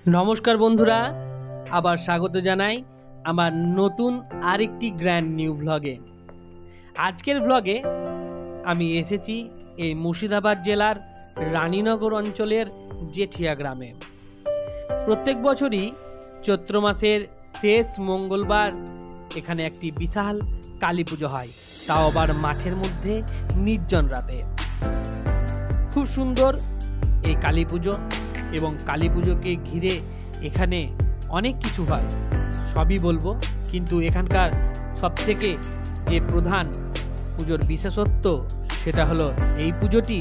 নমস্কার বন্ধুরা, আবার স্বাগত জানাই আমার নতুন আরেকটি গ্র্যান্ড নিউ ব্লগে। আজকের ব্লগে আমি এসেছি এই মুর্শিদাবাদ জেলার রানীনগর অঞ্চলের জেঠিয়া গ্রামে। প্রত্যেক বছরই চৈত্র মাসের শেষ মঙ্গলবার এখানে একটি বিশাল কালী পুজো হয়, তাও আবার মাঠের মধ্যে নির্জন রাতে। খুব সুন্দর এই কালী পুজো এবং কালী পুজোকে ঘিরে এখানে অনেক কিছু হয়, সবই বলবো। কিন্তু এখানকার সবথেকে যে প্রধান পুজোর বিশেষত্ব সেটা হলো এই পুজোটি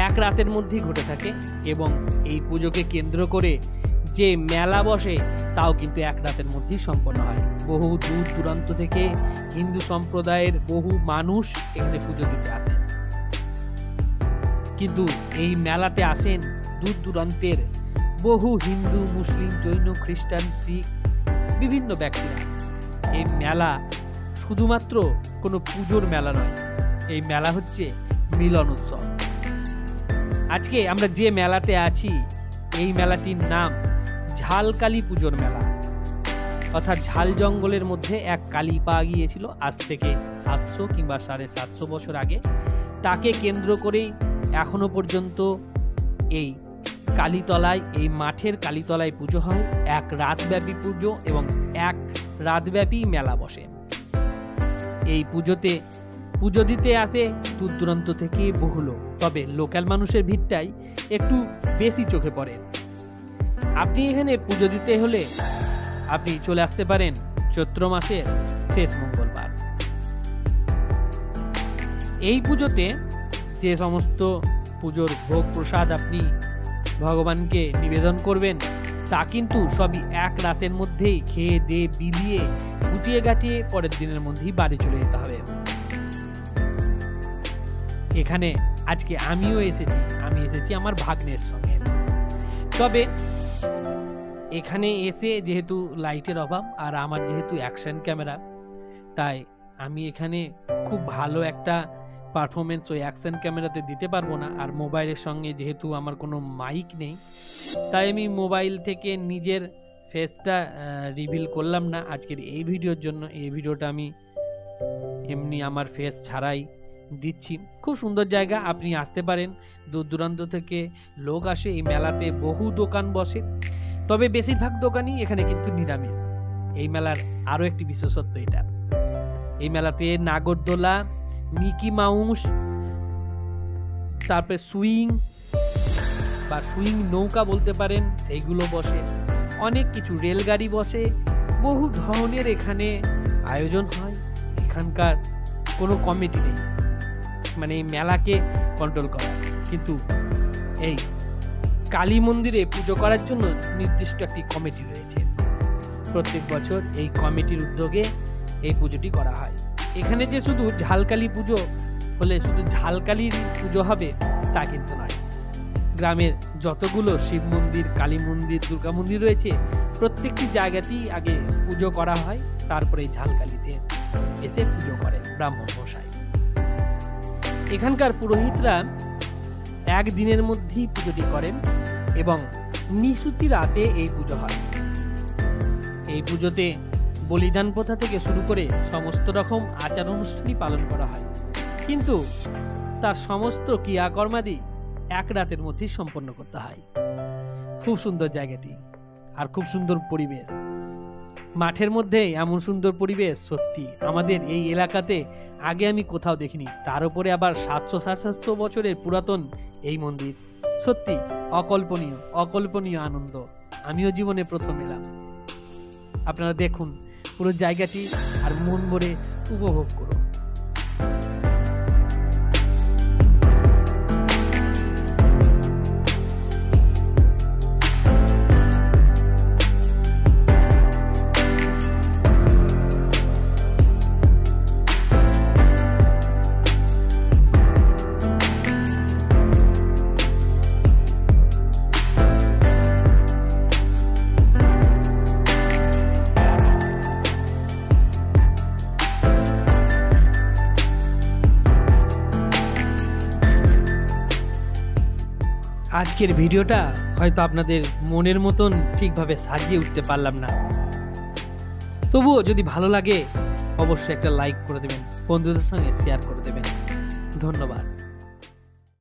এক রাতের মধ্যেই ঘটে থাকে এবং এই পুজোকে কেন্দ্র করে যে মেলা বসে তাও কিন্তু এক রাতের মধ্যেই সম্পন্ন হয়। বহু দূর দূরান্ত থেকে হিন্দু সম্প্রদায়ের বহু মানুষ এখানে পুজো দিতে আসেন। কিন্তু এই মেলাতে আসেন দূর দূরান্তের বহু হিন্দু, মুসলিম, জৈন, খ্রিস্টান, শিখ বিভিন্ন ব্যক্তিরা। এই মেলা শুধুমাত্র কোনো পুজোর মেলা নয়, এই মেলা হচ্ছে মিলন উৎসব। আজকে আমরা যে মেলাতে আছি এই মেলাটির নাম ঝালকালী পুজোর মেলা, অর্থাৎ ঝাল জঙ্গলের মধ্যে এক কালী পাওয়া গিয়েছিল আজ থেকে 700 কিংবা 750 বছর আগে। তাকে কেন্দ্র করেই এখনো পর্যন্ত এই কালীতলায়, এই মাঠের কালীতলায় পুজো হয়। এক রাতব্যাপী পুজো এবং এক রাতব্যাপী মেলা বসে। এই পুজোতে পুজো দিতে আসে দূর দূরান্ত থেকে বহু লোক, তবে লোকাল মানুষের ভিড়টাই একটু বেশি চোখে পড়ে। আপনি এখানে পুজো দিতে হলে আপনি চলে আসতে পারেন চৈত্র মাসের শেষ মঙ্গলবার। এই পুজোতে যে সমস্ত পুজোর ভোগ প্রসাদ আপনি ভগবানকে নিবেদন করবেন তা কিন্তু সবই এক রাতের মধ্যেই খেয়ে দিয়ে বিলিয়ে গুটিয়ে গাটিয়ে পরের দিনের মধ্যেই বাড়ি চলে যেতে হবে। এখানে আজকে আমিও এসেছি আমার ভাগ্নের সঙ্গে। তবে এখানে এসে যেহেতু লাইটের অভাব আর আমার যেহেতু অ্যাকশন ক্যামেরা, তাই আমি এখানে খুব ভালো একটা পারফরমেন্স ওই অ্যাকশন ক্যামেরাতে দিতে পারবো না। আর মোবাইলের সঙ্গে যেহেতু আমার কোনো মাইক নেই, তাই আমি মোবাইল থেকে নিজের ফেসটা রিভিল করলাম না আজকের এই ভিডিওর জন্য। এই ভিডিওটা আমি এমনি আমার ফেস ছাড়াই দিচ্ছি। খুব সুন্দর জায়গা, আপনি আসতে পারেন। দূর দূরান্ত থেকে লোক আসে এই মেলাতে, বহু দোকান বসে, তবে বেশিরভাগ দোকানই এখানে কিন্তু নিরামিষ। এই মেলার আরও একটি বিশেষত্ব এটা, এই মেলাতে নাগরদোলা, মিকি মাউস, তারপরে সুইং বা সুইং নৌকা বলতে পারেন, সেইগুলো বসে। অনেক কিছু রেলগাড়ি বসে, বহু ধরনের এখানে আয়োজন হয়। এখানকার কোনো কমিটি নেই, মানে এই মেলাকে কন্ট্রোল করা। কিন্তু এই কালী মন্দিরে পুজো করার জন্য নির্দিষ্ট একটি কমিটি রয়েছে। প্রত্যেক বছর এই কমিটির উদ্যোগে এই পুজোটি করা হয়। এখানে যে শুধু ঝালকালী পুজো হলে শুধু ঝালকালীর পুজো হবে তা কিন্তু নয়। গ্রামের যতগুলো শিব মন্দির, কালী মন্দির, দুর্গা মন্দির রয়েছে প্রত্যেকটি জায়গাতেই আগে পুজো করা হয়, তারপরে ঝালকালীতে এসে পুজো করে ব্রাহ্মণ মশাই। এখানকার পুরোহিতরা একদিনের মধ্যেই পুজোটি করেন এবং নিশুতি রাতে এই পুজো হয়। এই পুজোতে বলিদান প্রথা থেকে শুরু করে সমস্ত রকম আচার অনুষ্ঠানই পালন করা হয়, কিন্তু তার সমস্ত ক্রিয়াকর্মাদি এক রাতের মধ্যেই সম্পন্ন করতে হয়। খুব সুন্দর জায়গাটি আর খুব সুন্দর পরিবেশ। মাঠের মধ্যে এমন সুন্দর পরিবেশ সত্যি আমাদের এই এলাকাতে আগে আমি কোথাও দেখিনি। তার উপরে আবার 700-750 বছরের পুরাতন এই মন্দির, সত্যি অকল্পনীয় আনন্দ। আমিও জীবনে প্রথম এলাম। আপনারা দেখুন পুরো জায়গাটি আর মন ভরে উপভোগ করুন। আজকের ভিডিওটা হয়তো আপনাদের মনের মতন ঠিকভাবে সাজিয়ে উঠতে পারলাম না, তবুও যদি ভালো লাগে অবশ্যই একটা লাইক করে দেবেন, বন্ধুদের সঙ্গে শেয়ার করে দেবেন। ধন্যবাদ।